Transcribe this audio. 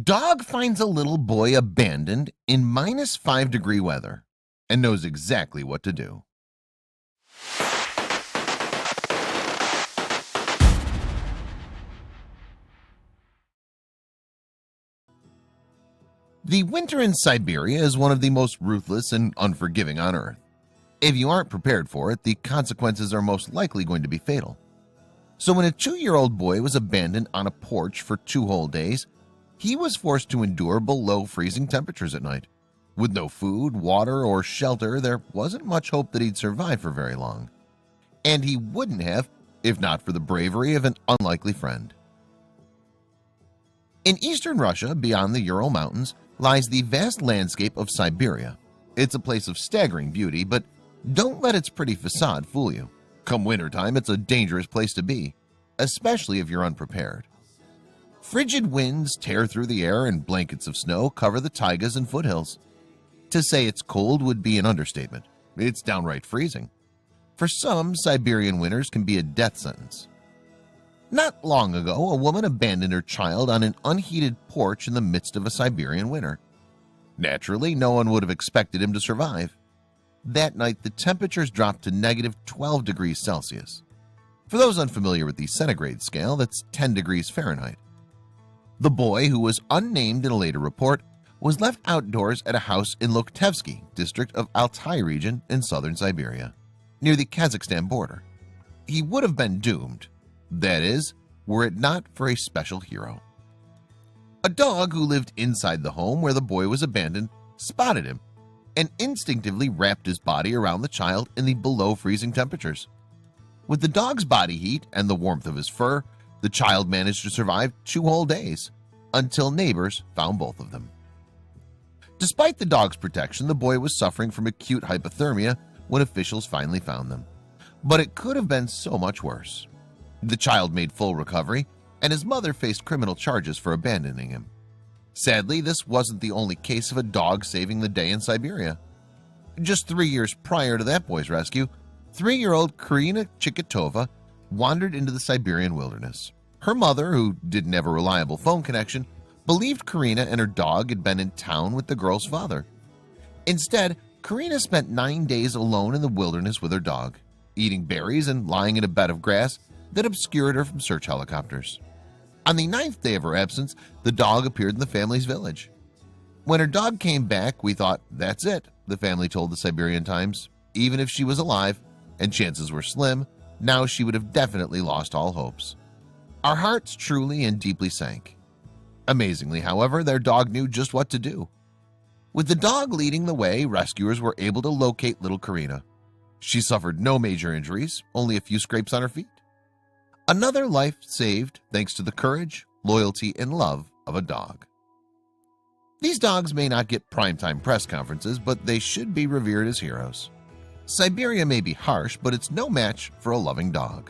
Dog finds a little boy abandoned in -5-degree weather and knows exactly what to do. The winter in Siberia is one of the most ruthless and unforgiving on Earth. If you aren't prepared for it, the consequences are most likely going to be fatal. So when a 2-year-old boy was abandoned on a porch for 2 whole days, he was forced to endure below freezing temperatures at night. With no food, water, or shelter, there wasn't much hope that he'd survive for very long. And he wouldn't have if not for the bravery of an unlikely friend. In eastern Russia, beyond the Ural Mountains, lies the vast landscape of Siberia. It's a place of staggering beauty, but don't let its pretty facade fool you. Come wintertime, it's a dangerous place to be, especially if you're unprepared. Frigid winds tear through the air and blankets of snow cover the taigas and foothills. To say it's cold would be an understatement. It's downright freezing. For some, Siberian winters can be a death sentence. Not long ago, a woman abandoned her child on an unheated porch in the midst of a Siberian winter. Naturally, no one would have expected him to survive. That night, the temperatures dropped to -12 degrees Celsius. For those unfamiliar with the centigrade scale, that's 10 degrees Fahrenheit. The boy, who was unnamed in a later report, was left outdoors at a house in Lokhtevsky district of Altai region in southern Siberia, near the Kazakhstan border. He would have been doomed, that is, were it not for a special hero. A dog who lived inside the home where the boy was abandoned spotted him and instinctively wrapped his body around the child in the below freezing temperatures. With the dog's body heat and the warmth of his fur, the child managed to survive 2 whole days until neighbors found both of them. Despite the dog's protection, the boy was suffering from acute hypothermia when officials finally found them. But it could have been so much worse. The child made full recovery, and his mother faced criminal charges for abandoning him. Sadly, this wasn't the only case of a dog saving the day in Siberia. Just 3 years prior to that boy's rescue, 3-year-old Karina Chikatova wandered into the Siberian wilderness. Her mother, who didn't have a reliable phone connection, believed Karina and her dog had been in town with the girl's father. Instead, Karina spent 9 days alone in the wilderness with her dog, eating berries and lying in a bed of grass that obscured her from search helicopters. On the 9th day of her absence, the dog appeared in the family's village. When her dog came back, we thought, that's it, the family told the Siberian Times. Even if she was alive, and chances were slim, now she would have definitely lost all hopes. Our hearts truly and deeply sank. Amazingly, however, their dog knew just what to do. With the dog leading the way, rescuers were able to locate little Karina. She suffered no major injuries, only a few scrapes on her feet. Another life saved thanks to the courage, loyalty, and love of a dog. These dogs may not get primetime press conferences, but they should be revered as heroes. Siberia may be harsh, but it's no match for a loving dog.